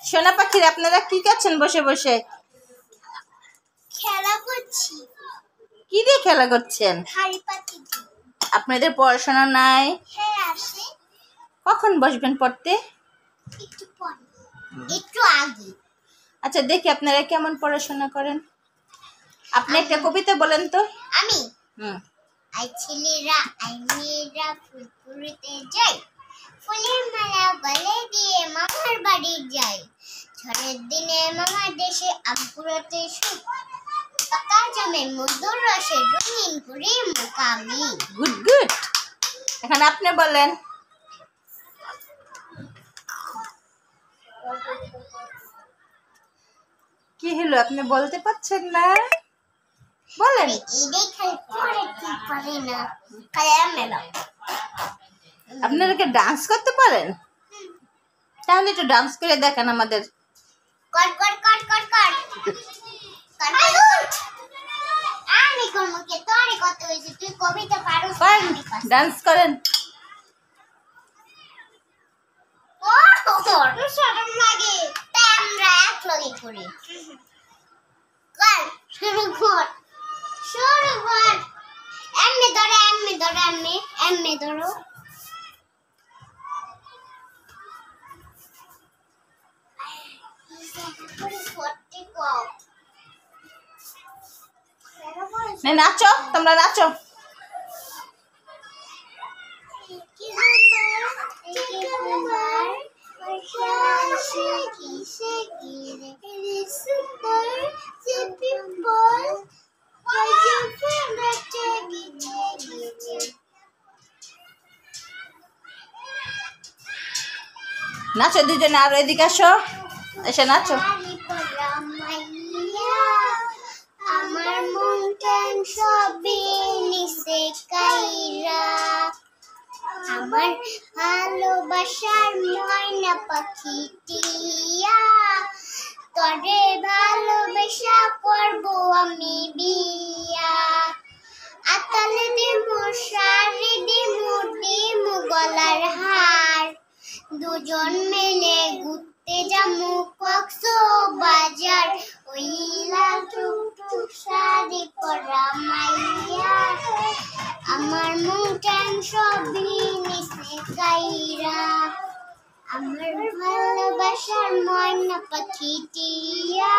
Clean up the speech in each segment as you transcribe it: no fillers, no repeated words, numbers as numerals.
সোনা পাখিরা আপনারা কি করছেন বসে বসে? খেলা করছি। কি দিয়ে খেলা করছেন? হাড়ি পাতি দিয়ে। আপনাদের পড়াশোনা নাই? হ্যাঁ আছে। কখন বসবেন পড়তে? একটু পরে, একটু আগে। আচ্ছা দেখি আপনারা কেমন পড়াশোনা করেন। আপনি একটা কবিতা বলেন তো। আমি আই ছেলেরা আই মেয়েরা ফুল কুড়িতে যাই, ফুলের মালা গলে দিয়ে মামার বাড়ি যাই, ঝড়ের দিনে মামার দেশে আম কুড়াতে সুখ, পাকা জামে মধুর রসে রঙিন করে মুখ আমি। Good good. এখন আপনি বলেন। কি হলো, আপনি বলতে পারছেন না? বলেন। এটাই খালি পরে কি পারি না, খালি মেলা। আপনারা কি ডান্স করতে পারেন? তাহলে একটু ডান্স করে দেখান আমাদের। কর কর কর কর কর আমি করবো কে? তোরে কত হয়েছে, তুই কবিতা পারোস? ডান্স করেন। শরম লাগে, তাই আমরা এক লগে করি। কর, শুরু কর, শুরু কর। এমনি ধরো, এমনি ধরো, এমনি এমনি ধরো। নাচো, তোমরা নাচো। নাচো দুজনে, আর এদিকে আসো, এসে নাচো। আমার মনটা সবে নিচে কাইরা, আমার ভালোবাসার ময়না পাখি টিয়া, তরে ভালোবাসা করবো আমি বিয়া। আতালে দিমু শাড়ি, দিমু গলার হার, দুজন মিলে ঘুরতে যামু কক্সবাজার, ওই লাল টুকটুক শাড়ি পরা মাইয়া, আমার মনটা সবই নিচে কাইরা, আমার ভালোবাসার ময়না পাখি টিয়া,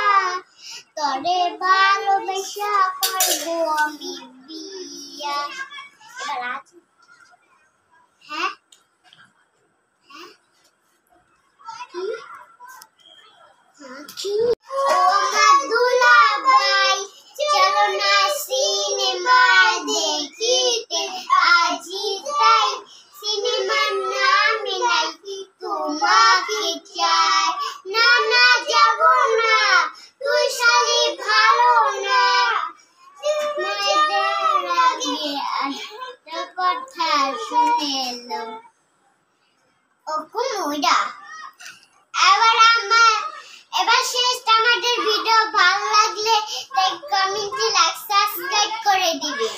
তরে ভালোবাসা করবো আমি বিয়া। এবার আছে। হ্যাঁ কি? ও আমার দুলাভাই, চলো না সিনেমা দেখিতে আজি তাই, সিনেমার নামে নাকি তোমাকে চাই। না না যাব না, তুই শালি ভালো না, মেয়েদের আগে একটা কথা শুনে এলো। ও কোন ওইটা? এবার শেষ। আমাদের ভিডিও ভালো লাগলে লাইক, কমেন্ট, সাবস্ক্রাইব করে দিবেন।